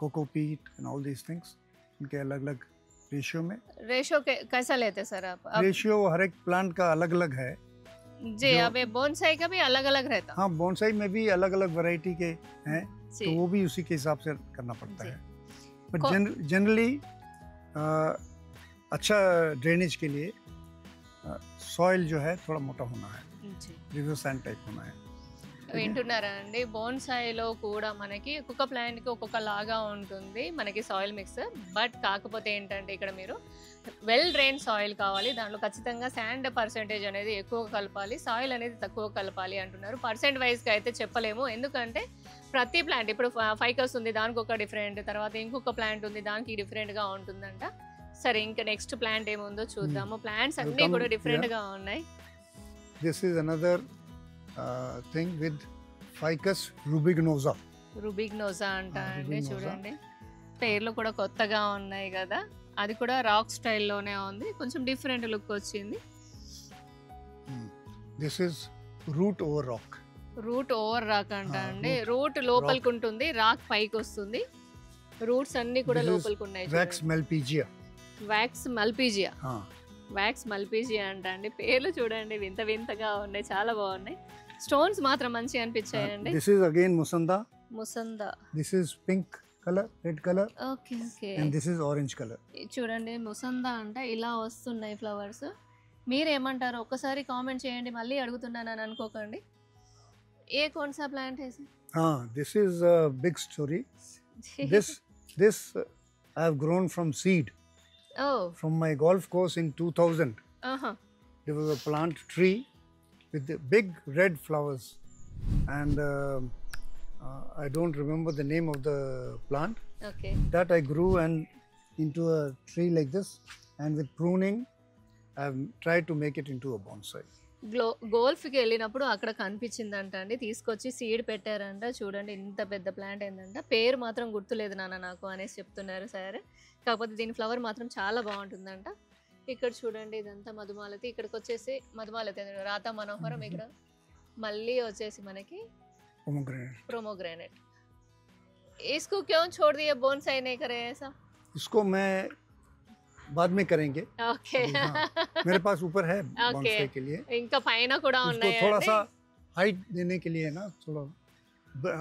cocopeat and all these things. इनके अलग अलग रेशियो में. रेशो कैसा लेते हैं सर आप? अब रेशियो हर एक प्लांट का अलग अलग है. जी. जो- अब ये बोनसाई का भी अलग अलग रहता. हाँ, बोनसाई में भी अलग अलग वैरायटी के हैं, जी. तो वो भी उसी के हिसाब से करना पड़ता जी. है. बट जनरली अच्छा ड्रेनेज के लिए सॉइल जो है थोड़ा मोटा होना है, जी. रिवर सैंड टाइप होना है. వింటున్నారా అండి? బోన్సాయిలో కూడా మనకి ఒక్కొక్క ప్లాంట్కి ఒక్కొక్క లాగా ఉంటుంది మనకి సాయిల్ మిక్స్. బట్ కాకపోతే ఏంటంటే ఇక్కడ మీరు వెల్ డ్రైన్ సాయిల్ కావాలి, దాంట్లో ఖచ్చితంగా శాండ్ పర్సెంటేజ్ అనేది ఎక్కువ కలపాలి, సాయిల్ అనేది తక్కువ కలపాలి అంటున్నారు. పర్సెంట్ వైజ్గా అయితే చెప్పలేము, ఎందుకంటే ప్రతి ప్లాంట్ ఇప్పుడు ఫైకస్ ఉంది దానికి ఒక డిఫరెంట్, తర్వాత ఇంకొక ప్లాంట్ ఉంది దానికి డిఫరెంట్గా ఉంటుందంట. సరే ఇంకా నెక్స్ట్ ప్లాంట్ ఏముందో చూద్దాము. ప్లాంట్స్ అన్నీ కూడా డిఫరెంట్గా ఉన్నాయి. This is another thing with Ficus rubiginosa. రుబిగ్నోసా అంట అండి. rubignosa. చూడండి పేర్లు కూడా కొత్తగా ఉన్నాయి కదా. అది కూడా రాక్ స్టైల్లోనే ఉంది, కొంచెం డిఫరెంట్ లుక్ వచ్చింది. This is root over rock. Root over rock అంట అండి. root, రూట్ లోపలికి ఉంటుంది, రాక్ పైకి వస్తుంది. రూట్స్ అన్ని కూడా This is లోపలికి ఉన్నాయి. Wax malpigia. వ్యాక్స్ మల్పీజియా. हाँ. వ్యాక్స్ మల్పీజియా అంట అండి. పేర్లు చూడండి వింత వింతగా ఉన్నాయి, చాలా బాగున్నాయి. స్టోన్స్ మాత్రం మంచిగా అనిపించాయండి. This is again musanda. ముసందా. This is pink color, red color, okay okay. and this is orange color. చూడండి ముసందా అంట ఇలా వస్తున్నాయి ఫ్లవర్స్. మీరేమంటారు ఒక్కసారి కామెంట్ చేయండి, మళ్ళీ అడుగుతున్నానని అనుకోకండి. ఏ కौन सा ప్లాంట్ है सर? हाँ, this is a big story. This I have grown from seed oh. from my golf course in 2000. ఆహా. There was a plant tree with the big red flowers, and I don't remember the name of the plant. Okay. That I grew and into a tree like this, and with pruning, I've tried to make it into a bonsai. గోల్ఫ్కి వెళ్ళినప్పుడు అక్కడ కనిపించిందంట అండి, తీసుకొచ్చి seed పెట్టారంట. చూడండి ఇంత పెద్ద plant ఏంటంట, పేరు మాత్రం గుర్తులేదు నాన్న నాకు అనేసి చెప్తున్నారు సార్. కాకపోతే దీని ఫ్లవర్ మాత్రం చాలా బాగుంటుందంట. ఇక్కడ చూడండి ఇదంతా మధుమాలతి, ఇక్కడికి వచ్చేసి మధుమాలతి రాతా మనోహరం, ఇక్కడ మళ్ళీ వచ్చేసి మనకి प्रोमोग्रेनेट. इसको क्यों छोड़ दिया, बोनसाई नहीं करे ऐसा? इसको मैं बाद में करेंगे. ओके. हाँ, मेरे पास ऊपर है बोनसाई के लिए. इनका फाइना कोड़ा इसको थोड़ा सा हाइट देने के लिए ना, थोड़ा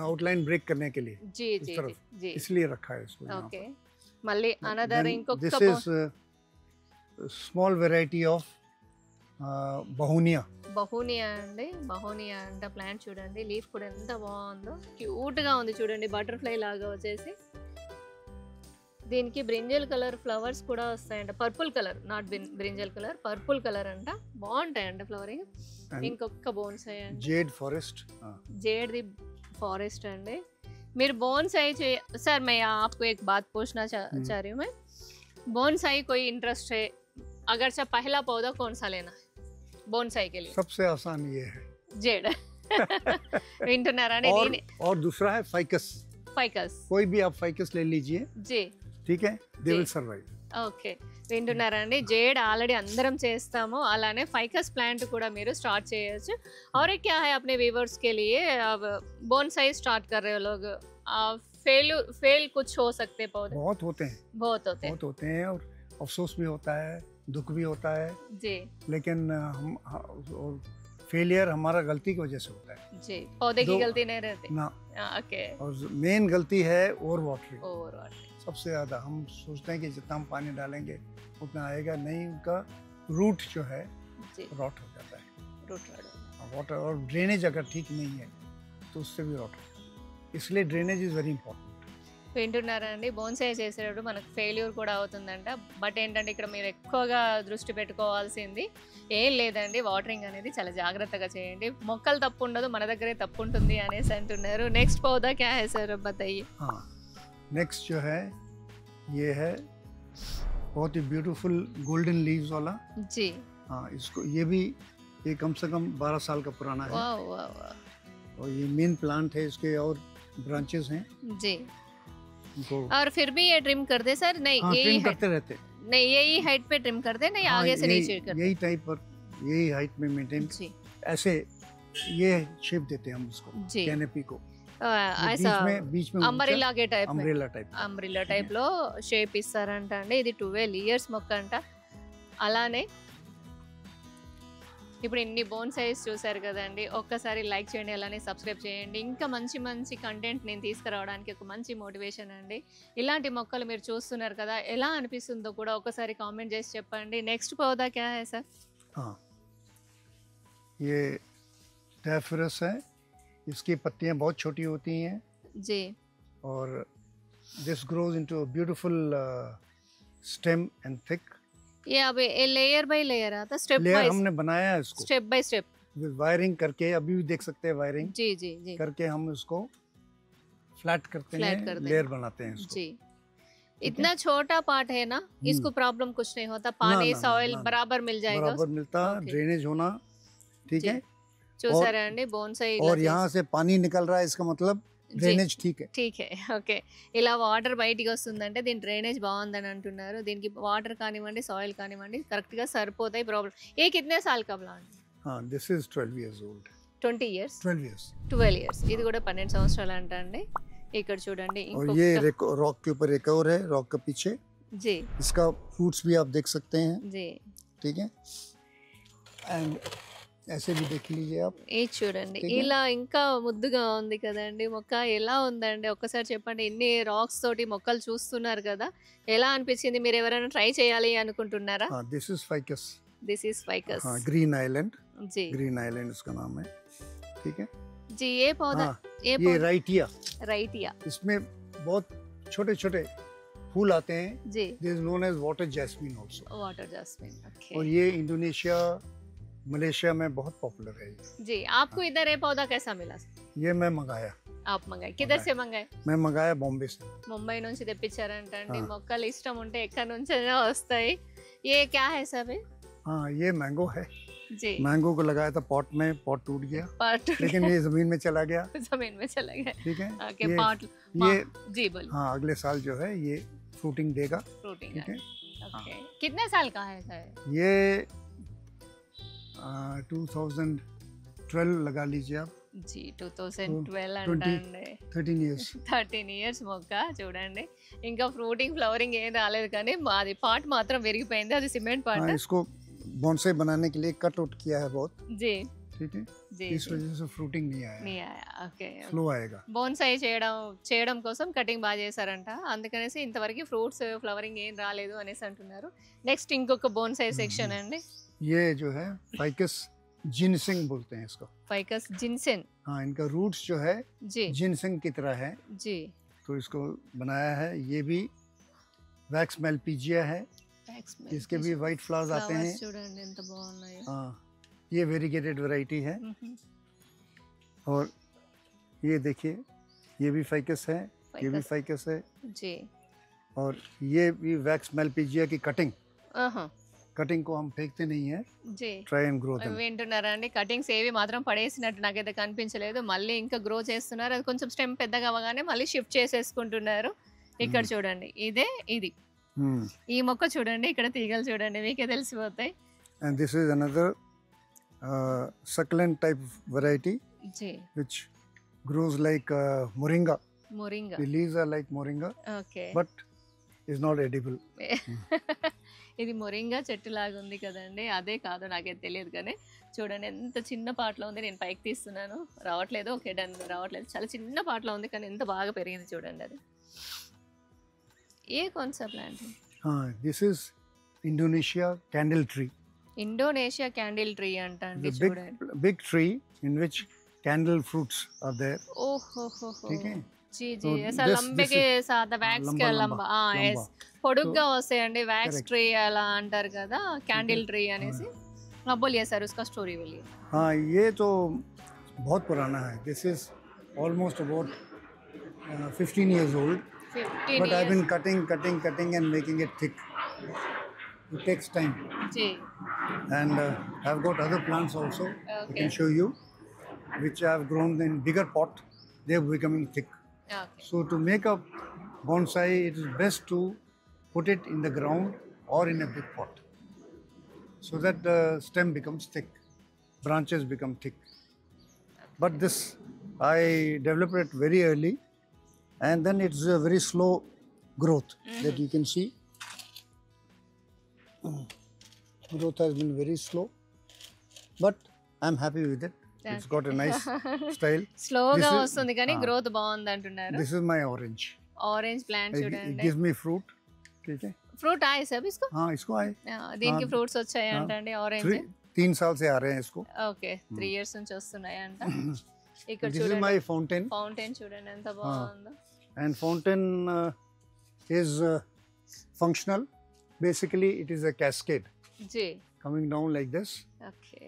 आउटलाइन ब्रेक करने के लिए. जी जी जी, इसलिए रखा है इसको. ओके. मल्ली अनदर इनको this is small variety of bauhinia. Bauhinia అండి, బహూనియా అంట ప్లాంట్. చూడండి లీఫ్ కూడా ఎంత బాగుందో, క్యూట్ గా ఉంది చూడండి, బటర్ఫ్లై లాగా వచ్చేసి. దీనికి బ్రింజల్ కలర్ ఫ్లవర్స్ కూడా వస్తాయంట, purple colour, not brinjal colour, purple colour అంట. బాగుంటాయంట ఫ్లవరింగ్. ఇంకొక బోన్సాయి అండి, జేడ్ ఫారెస్ట్. जेड दी फॉरेस्ट अंडे. मेरे बोनसाई सर, मैं आपको एक बात पूछना चाह रही हूँ. मैं बोनसाई कोई इंटरेस्ट है, अगर से पहला पौधा कौन सा लेना है बोनसाई के लिए? सबसे आसान ये है जेड. विंटरनारा ने और दूसरा है फाइकस. फाइकस, कोई भी आप फाइकस ले लीजिए जी, ठीक है, दे विल सर्वाइव. ఓకే. వింటున్నారండి, జేడ్ ఆల్రెడీ అందరం చేస్తాము, అలానే ఫైకస్ ప్లాంట్ కూడా మీరు స్టార్ట్ చేయొచ్చు. और एक क्या है अपने व्यूअर्स के लिए, अब बोनसाई स्टार्ट कर रहे हो लोग, फेल कुछ हो सकते पौधे? बहुत होते हैं, बहुत होते हैं, बहुत होते हैं, और अफसोस भी होता है, दुख भी होता है जी. लेकिन हम फेलियर हमारा गलती की वजह से होता है जी, पौधे की गलती नहीं रहती ना. ओके. और मेन गलती है ओवर वाटरिंग. ओवर वाटरिंग सबसे ज़्यादा हम सोचते हैं कि जितना हम पानी डालेंगे उतना आएगा नहीं, उनका रूट जो है रॉट हो जाता है. रूट वाटर और ड्रेनेज अगर ठीक नहीं है तो उससे भी रॉट होता है. इसलिए ड्रेनेज इज़ वेरी इंपॉर्टेंट. వింటున్నారండి, బోన్సాయి చేసేటప్పుడు మనకు ఫెయిల్యూర్ కూడా అవుతుందంట. బట్ ఏంటంటే ఇక్కడ మీరు ఎక్కువగా దృష్టి పెట్టుకోవాల్సింది ఏం లేదండి, వాటరింగ్ అనేది చాలా జాగ్రత్తగా చేయండి. మొక్కలు తప్పు ఉండదు, మన దగ్గరే తప్పు ఉంటుంది అనేసి అంటున్నారు. నెక్స్ట్ పౌधा क्या है सर, बताइए. हाँ, नेक्स्ट जो है ये है बहुत ही ब्यूटीफुल गोल्डन लीव्स वाला जी. हाँ, इसको ये भी ये कम से कम 12 साल का पुराना है. वाह वाह वाह. और ये मेन प्लांट है, इसके और ब्रांचेस हैं जी. और फिर भी ये ट्रिम कर दे सर? नहीं, हाँ, यही ट्रिम करते रहते. नहीं, यही हाइट पे ट्रिम कर दे, नहीं हाँ, आगे से नीचे कर दे? यही टाइप पर, यही हाइट में मेंटेन जी. ऐसे ये शेप देते हैं हम इसको, जी. कैनोपी को. ऐसा बीच में అంబ్రెల్లా టైప్, అంబ్రెల్లా టైప్ లో షేప్ ఇస్తారంట అండి. ఇది 12 ఇయర్స్ మొక్క అంట. అలానే ఇప్పుడు ఇన్ని బోన్సాయిస్ చూసారు కదండి, ఒక్కసారి లైక్ చేయండి, అలానే సబ్స్క్రైబ్ చేయండి. ఇంకా మంచి మంచి కంటెంట్ నేను తీసుకురావడానికి ఒక మంచి మోటివేషన్ అండి. ఇలాంటి మొక్కలు మీరు చూస్తున్నారు కదా, ఎలా అనిపిస్తుందో కూడా ఒకసారి కామెంట్ చేసి చెప్పండి. నెక్స్ట్ పౌधा क्या है सर? हाँ, ये डायफोरस है, इसकी पत्तियां बहुत छोटी होती हैं जी. और this grows into a beautiful stem and thick. ये अब लेयर बाय लेयर आता, स्टेप लेयर बाय हमने बनाया है इसको, स्टेप बाय स्टेप. वायरिंग करके, अभी भी देख सकते हैं वायरिंग जी जी जी करके हम इसको फ्लैट करते फ्लैट हैं, करते लेयर बनाते हैं इसको. जी. इतना छोटा पार्ट है ना, इसको प्रॉब्लम कुछ नहीं होता, पानी सॉइल बराबर मिल जाएगा, बराबर मिलता, ड्रेनेज होना ठीक है. చూసారా అండి బోన్సాయి और यहाँ से पानी निकल रहा है, इसका मतलब ड्रेनेज ठीक है. ठीक है. ఓకే. ఇలా వాటర్ బయటికి వస్తుందంటే దీని డ్రైనేజ్ బాగుందని అంటున్నారు. దీనికి వాటర్ కానివ్వండి, సాయిల్ కానివ్వండి కరెక్ట్ గా సరిపోతాయి. ప్రాబ్లం ఏ कितने साल का प्लांट? हाँ, this is 12 years old. 20 years. 12 years. 12 years. ఇది కూడా 12 సంవత్సరాలు అంట అండి. ఇక్కడ చూడండి और ये रॉक के ऊपर एक और है, रॉक के पीछे जी. इसका फ्रूट्स भी आप देख सकते हैं जी. ठीक है. एंड ऐसे भी देख लीजिए आप. ఇది చూడండి, ఇలా ఇంకా ముద్దుగా ఉంది కదండి మొక్క. ఎలా ఉందండి ఒక్కసారి చెప్పండి. ఎన్ని రాక్స్ తోటి మొక్కలు చూస్తున్నారు కదా, ఎలా అనిపించింది? మీరు ఎవరైనా ట్రై చేయాలి అనుకుంటున్నారా? This is ficus. This is ficus. हाँ, ग्रीन आइलैंड. जी. ग्रीन आइलैंड इसका नाम है, ठीक है जी. ये पौधा हाँ, ये राइटिया. राइटिया. इसमें बहुत छोटे छोटे फूल आते हैं जी. This is known as water jasmine also. Water jasmine. Okay. और ये इंडोनेशिया, मलेशिया में बहुत पॉपुलर है. जी. आपको इधर ये पौधा कैसा मिला? ये मैं मंगाया. आप मंगाए किधर से मंगाए मैं मंगाया बॉम्बे से ముంబై నుంచి తెప్పించారంట అండి हाँ। మొక్కలు ఇష్టం ఉంటే ఎక్కడి నుంచైనా వస్తాయి ये क्या है सब है हाँ ये मैंगो है जी मैंगो को लगाया था पॉट में पॉट टूट गया पार्ट लेकिन ये जमीन में चला गया जमीन में चला गया ठीक है ओके ये पार्ट ये जी बोलिए हाँ अगले साल जो है ये फ्रूटिंग देगा फ्रूटिंग ठीक है ओके कितने साल का है सर ये 2012 लगा लीजिए आप जी 2012 20 అంటండి 13 years 13 ఇయర్స్ మొక్క చూడండి ఇంకా ఫ్రూటింగ్ ఫ్లవరింగ్ ఏం రాలేదు కానీ అది పార్ట్ మాత్రం విరిగిపోయింది అది సిమెంట్ हाँ పార్ట్ इसको बॉन्साई बनाने के लिए कट आउट किया है बहुत जी ठीक है जी इस वजह से फ्रूटिंग नहीं आया నీ ఓకే स्लो आएगा బోన్సాయి చేయడం కోసం కటింగ్ బాగా చేశారంట అందుకనేసి ఇంతవరకు ఫ్రూట్స్ ఫ్లవరింగ్ ఏం రాలేదు అనేసి అంటున్నారు నెక్స్ట్ ఇంకొక బోన్సాయి సెక్షన్ అండి ये जो है फाइकस जिनसिंग बोलते हैं इसको ఫైకస్ జిన్సెన్ हाँ इनका रूट्स जो है जी जिनसिंग की तरह है जी तो इसको बनाया है ये भी वैक्स मेलपीजिया है इसके भी वाइट फ्लावर्स आते हैं చూడండి ఎంత బాగున్నాయో हाँ ये वेरीगेटेड वैरायटी है और ये देखिए ये भी फाइकस है ये भी फाइकस है जी और ये भी वैक्स मेलपीजिया की कटिंग ఆహా कटिंग को हम फेंकते नहीं है जी ट्राई एंड ग्रो देम వింటున్నారా అండి కటింగ్స్ ఏవి మాత్రం పడేసినట్టు నాకైతే కనిపించలేదు మళ్ళీ ఇంకా గ్రో చేస్తున్నారు అది కొంచెం స్టెమ్ పెద్దగా అవ్వగానే మళ్ళీ షిఫ్ట్ చేసేసుకుంటున్నారు ఇక్కడ చూడండి ఇదే ఇది ఈ మొక్క చూడండి ఇక్కడ తీగలు చూడండి మీకే తెలిసిపోతాయి and this is another succulent type of variety जी which grows like moringa moringa the leaves are like moringa okay but is not edible ఇది మొరింగా చెట్టు లాగా ఉంది కదండి అదే కాదు నాకైతే తెలియదు కానీ చూడండి ఎంత చిన్న పాటలో ఉంది నేను పైకి తీస్తున్నాను రావట్లేదు ఓకే డన్ రావట్లేదు చాలా చిన్న పాటలో ఉంది కానీ ఎంత బాగా పెరిగింది చూడండి అది ఏ కौन-सा ప్లాంట్ हाँ this is Indonesia candle tree Indonesia candle tree అంట అండి the చూడండి big tree in which candle fruits are there ఓహో ठीक है जी So जी ऐसा this- लंबे this के is- साथ वैक्स लंबा के लंबा, लंबा ఎస్ लंबा। పొడుగ్గా వస్తాయండి వ్యాక్స్ correct. ట్రీ అలా అంటారు కదా క్యాండిల్ ట్రీ అనేసి हाँ बोलिए सर उसका स्टोरी बोलिए हाँ ये तो बहुत पुराना है this is almost about 15 years old 15 but I've years been cutting and making it thick it takes time जी and I've got other plants also I Okay. can show you which I've grown in bigger pot they're becoming thick okay so to make a bonsai it is best to put it in the ground or in a big pot so that the stem becomes thick branches become thick but this I developed it very early and then it's a very slow growth that you can see growth has been very slow but I'm happy with it it's got a nice style స్లోగా This is- వస్తుంది కానీ growth బాగుంది అంటున్నారు this is my orange orange plant it చూడండి gives me fruit ठीक है fruit ఆయ sub ఇస్కో हाँ इसको आए దీనికి ఫ్రూట్స్ వచ్చాయి అంటండి ఆరెంజ్ 3 साल से आ रहे हैं इसको ఓకే 3 ఇయర్స్ నుంచి వస్తున్నాయి అంట ఇక్కడ this is చూడండి my fountain ఫౌంటైన్ చూడండి ఎంత బాగుందో and fountain is functional basically it is a cascade जी coming down like this okay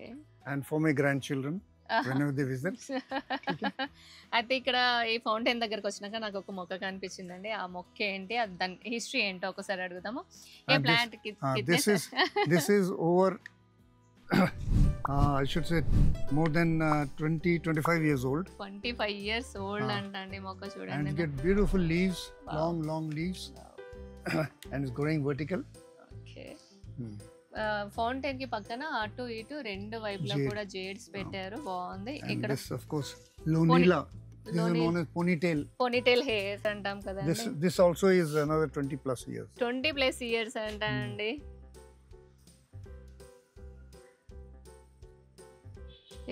and for my grandchildren whenever they visit అయితే ఇక్కడ ఈ ఫౌంటైన్ దగ్గరకు వచ్చినాక నాకు ఒక మొక్క కనిపించిందండి ఆ మొక్క ఏంటి అది దాని హిస్టరీ ఏంటో ఒకసారి అడుగుదాము ఏ this- plant this is over I should say more than 20-25 years old 25 years old అంటండి మొక్క and చూడండి it get beautiful leaves Wow. long leaves and it's growing vertical okay Hmm. Fountain కి పక్కన అటు ఇటు రెండు వైపులా Jade. కూడా జేడ్స్ పెట్టారు బాగుంది and ఇక్కడ this of course lonila this is Lonely- known as ponytail ponytail hair అంటాం కదండి this also is another 20 plus years 20+ years అంటండి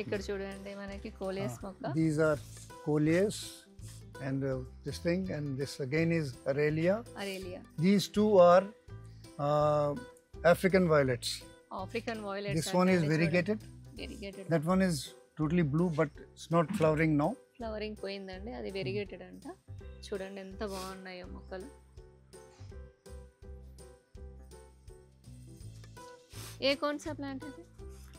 ఇక్కడ చూడండి మనకి కోలేస్ మొక్క these are coleus and this thing and this again is Aurelia Aurelia these two are African violets African violets this one is variegated variegated that one is totally blue but it's not flowering now flowering పోయిందండి అది variegated అంట చూడండి ఎంత బాగున్నాయో మొక్కలు ये कौन सा प्लांट है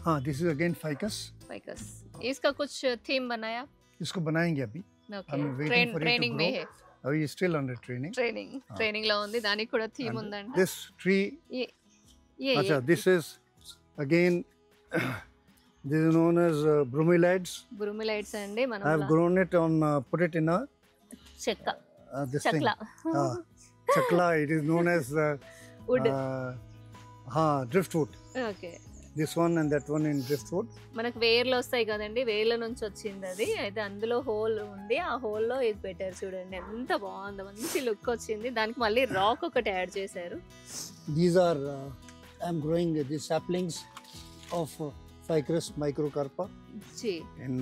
हाँ this is again ficus ficus इसका कुछ थीम बनाया इसको बनाएंगे अभी okay I'm waiting for it to training May grow. హే अभी still under training. ట్రైనింగ్ లో ఉంది, దానికి కూడా థీమ్ And ఉందంట. this tree, A acha, this is again this is known as bromeliads. బ్రూమిలైట్స్ అండి. I మనం have grown it on put it in a చెక్క this chakla thing. Chakla. It is known as wood. driftwood. Okay, This one and that one in driftwood. మనకు వేర్లు వస్తాయి కదండి, వేర్ల నుంచి వచ్చింది అది. అయితే అందులో హోల్ ఉంది, ఆ హోల్లో ఇది పెట్టారు చూడండి, ఎంత బాగుందో, మంచి లుక్ వచ్చింది. దానికి మళ్ళీ రాక్ ఒకటి యాడ్ చేశారు. These are I am growing these saplings of Ficus microcarpa जी, in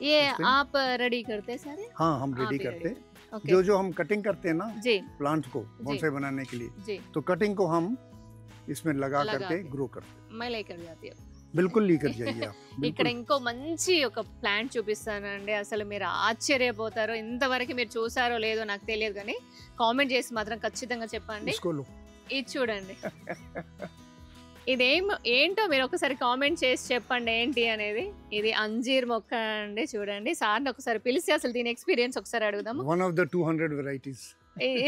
ये this thing. आप रेडी करते हैं सारे? हाँ, हम आप रेडी ही करते ready हैं. ओके जो जो हम कटिंग करते हैं ना जी प्लांट को जी। बॉन्साई बनाने के लिए, जी, तो कटिंग को हम इसमें लगा लगा करके के। ग्रो करते हैं. मैं लेकर जाती हूँ. बिल्कुल लेकर जाइए आप. ఇక్కడ बिल्कुल. ఇంకో మంచి ఒక ప్లాంట్ చూపిస్తానండి, అసలు మీరు ఆశ్చర్యపోతారు. ఇంతవరకు మీరు చూసారో లేదో నాకు తెలియదు, కానీ కామెంట్ చేసి మాత్రం ఖచ్చితంగా చెప్పండి. इसको लो. ఇది చూడండి, ఏంటో మీరు ఒకసారి కామెంట్ చేసి చెప్పండి ఏంటి అనేది. ఇది అంజీర్ మొక్క అండి, చూడండి. సార్ని ఒకసారి పిలిచి అసలు దీని ఎక్స్పీరియన్స్ ఒకసారి అడుగుదాము. One of the 200 varieties.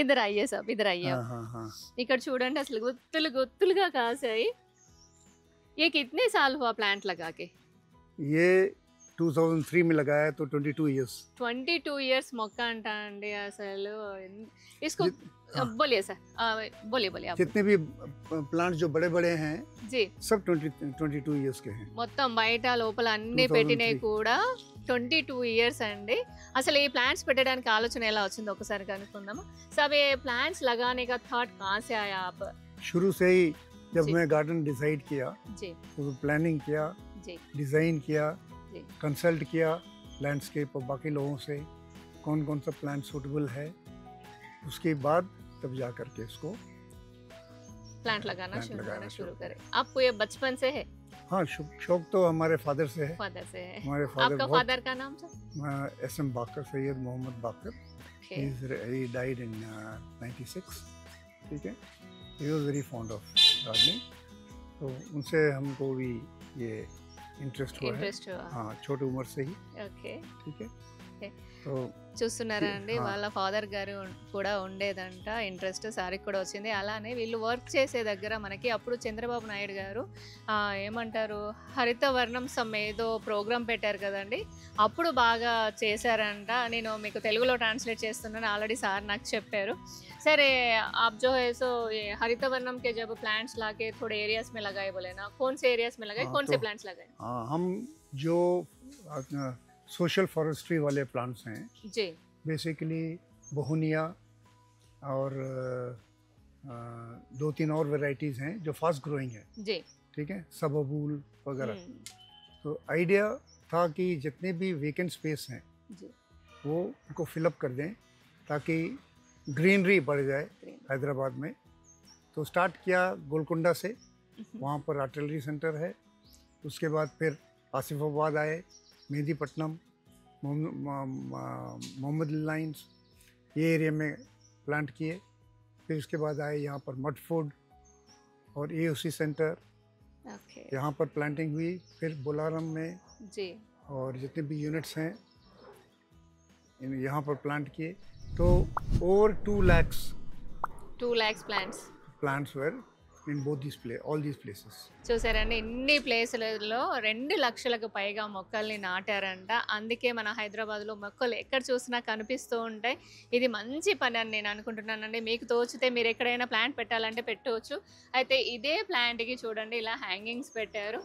ఇద్దరు అయ్యే సాబ్, ఇద్దరు అయ్యా. हाँ. ఇక్కడ చూడండి అసలు గుత్తులు గుత్తులుగా కాసాయి. ये कितने साल हुआ प्लांट लगा के? ये 2003 में लगाया है, तो 22 years. 22 इयर्स మొక్క అంట అండి అసలు. इसको हाँ। बोलिए सर, बोलिए आप. जितने भी प्लांट जो बड़े बड़े हैं जी, सब 22 years के हैं. మొత్తం బయట లోపల అన్ని 2003. పెట్టినవి కూడా 22 ఇయర్స్ అండి. అసలు ఈ ప్లాంట్స్ పెట్టడానికి ఆలోచన ఎలా వచ్చిందో ఒకసారి కనుక్కుందాము. सब ये प्लांट्स लगाने का थॉट कहाँ से आया आप? शुरू से ही जब जी। मैं गार्डन डिसाइड किया, जी तो प्लानिंग किया, जी डिज़ाइन किया, जी कंसल्ट किया लैंडस्केप और बाकी लोगों से कौन कौन सा प्लांट सूटेबल है, उसके बाद तब जा करके इसको प्लांट लगाना Plant लगाना शुरू शुरू करे. आपको ये बचपन से है? हाँ, शौक तो हमारे फादर से है. फादर से है. हमारे फादर आपका बहुत फादर का नाम sir? SM Baqar, Syed Mohammad Baqar. Okay. He died in 96. ठीक है. He was very fond of gardening. तो उनसे हमको भी ये इंटरेस्ट हुआ है. इंटरेस्ट हुआ. हाँ, छोटी उम्र से ही. ఓకే, ठीक है. Okay. तो చూస్తున్నారా అండి, ఆ. వాళ్ళ ఫాదర్ గారు కూడా ఉండేదంట ఇంట్రెస్ట్, సారికి కూడా వచ్చింది. అలానే వీళ్ళు వర్క్ చేసే దగ్గర మనకి అప్పుడు చంద్రబాబు నాయుడు గారు ఏమంటారు, హరిత వర్ణం సమ్ ఏదో ప్రోగ్రామ్ పెట్టారు కదండి, అప్పుడు బాగా చేశారంట. నేను మీకు తెలుగులో ట్రాన్స్లేట్ చేస్తున్నాను, ఆల్రెడీ సార్ నాకు చెప్పారు. సరే आप जो है सो ये हरित वर्णम के जब प्लांट्स लाके थोड़े एरियाज में लगाए, बोले ना कौन से एरियाज में लगाए, हाँ, कौन से तो- प्लांट्स लगाए? हाँ, हम जो सोशल फॉरेस्ट्री वाले प्लांट्स हैं, जी बेसिकली बहुनिया और 2-3 और वैरायटीज़ हैं जो फास्ट ग्रोइंग है. जी ठीक है, सबबूल वगैरह. हम्म, तो आइडिया था कि जितने भी वेकेंट स्पेस हैं जी वो उनको फिलअप कर दें ताकि ग्रीनरी बढ़ जाए green. हैदराबाद में. तो स्टार्ट किया गोलकुंडा से, वहाँ पर आर्टिलरी सेंटर है. उसके बाद फिर आसिफाबाद आए, मेहदीपट्टनम, मोहम्मद लाइन्स, ये एरिया में प्लांट किए. फिर उसके बाद आए यहाँ पर मडफोर्ड और AOC सेंटर, ओके यहाँ पर प्लांटिंग हुई. फिर बोलारम में जी और जितने भी यूनिट्स हैं यहाँ पर प्लांट किए. तो over 2 lakhs 2 lakhs plants. plants were in both all these places. చూసారండి, ఇన్ని ప్లేసులలో 2 లక్షలకు పైగా మొక్కల్ని నాటారంట. అందుకే మన హైదరాబాద్లో మొక్కలు ఎక్కడ చూసినా కనిపిస్తూ ఉంటాయి. ఇది మంచి పని అని నేను అనుకుంటున్నానండి. మీకు తోచితే మీరు ఎక్కడైనా ప్లాంట్ పెట్టాలంటే పెట్టవచ్చు. అయితే ఇదే ప్లాంట్కి చూడండి ఇలా హ్యాంగింగ్స్ పెట్టారు,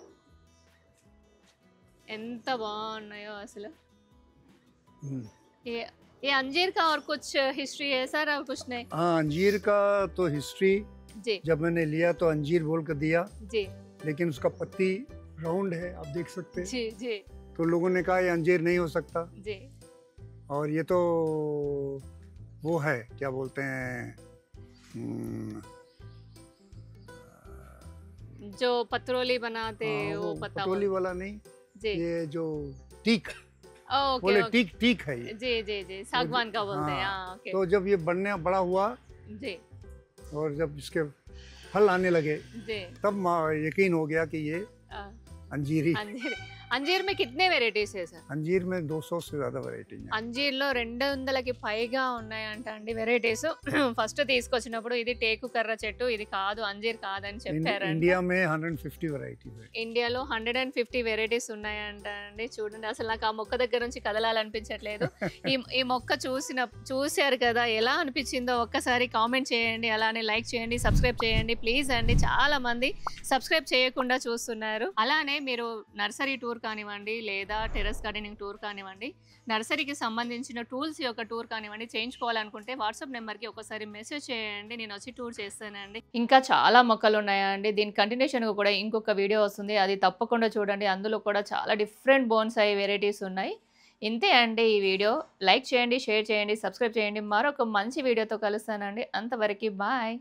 ఎంత బాగున్నాయో అసలు. ये अंजीर का और कुछ हिस्ट्री है सर, और कुछ नहीं? हाँ, अंजीर का तो हिस्ट्री, जी जब मैंने लिया तो अंजीर बोल कर दिया, जी लेकिन उसका पत्ती राउंड है, आप देख सकते हैं. जी जी तो लोगों ने कहा ये अंजीर नहीं हो सकता. जी और ये तो वो है, क्या बोलते हैं, जो पत्रोली बनाते हाँ, वो पता पतोली वाला नहीं, जी ये जो टीक ओके बोले, ओके टीक है ये. जी जी जी सागवान का बोलते हैं. हाँ, हाँ ओके तो जब ये बड़ा हुआ जी और जब इसके फल आने लगे जी तब यकीन हो गया कि ये आ, अंजीरी. अंजीर अंजीर में कितने वेराइटीज है सर? अंजीर में 200 से ज़्यादा वैरायटी हैं। అంజీర్లో 200కి పైగా ఉన్నాయంట అండి వెరైటీస్. ఫస్ట్ తీసుకొచ్చినప్పుడు ఇది టేకు కర్ర చెట్టు, ఇది కాదు అంజీర్ కాదని చెప్పారంట. इंडिया में 150 वैरायटीज है। ఇండియాలో 150 వెరైటీస్ ఉన్నాయంట అండి. చూడండి అసలు నాకు ఆ మొక్క దగ్గర నుంచి కదలాలనిపించట్లేదు. ఈ మొక్క చూశారు కదా, ఎలా అనిపించిందో ఒక్కసారి కామెంట్ చేయండి, అలానే లైక్ చేయండి, సబ్స్క్రైబ్ చేయండి ప్లీజ్ అండి. చాలా మంది సబ్స్క్రైబ్ చేయకుండా చూస్తున్నారు. అలానే మీరు నర్సరీ టూర్ కానివ్వండి, లేదా టెర్రస్ గార్డెనింగ్ టూర్ కానివ్వండి, నర్సరీకి సంబంధించిన టూల్స్ యొక్క టూర్ కానివ్వండి చేయించుకోవాలనుకుంటే వాట్సాప్ నెంబర్కి ఒకసారి మెసేజ్ చేయండి, నేను వచ్చి టూర్ చేస్తానండి. ఇంకా చాలా మొక్కలు ఉన్నాయండి. దీని కంటిన్యూషన్ కూడా ఇంకొక వీడియో వస్తుంది, అది తప్పకుండా చూడండి. అందులో కూడా చాలా డిఫరెంట్ బోన్సాయి వెరైటీస్ ఉన్నాయి. ఇంతే అండి ఈ వీడియో. లైక్ చేయండి, షేర్ చేయండి, సబ్స్క్రైబ్ చేయండి. మరొక మంచి వీడియోతో కలుస్తానండి. అంతవరకు బాయ్.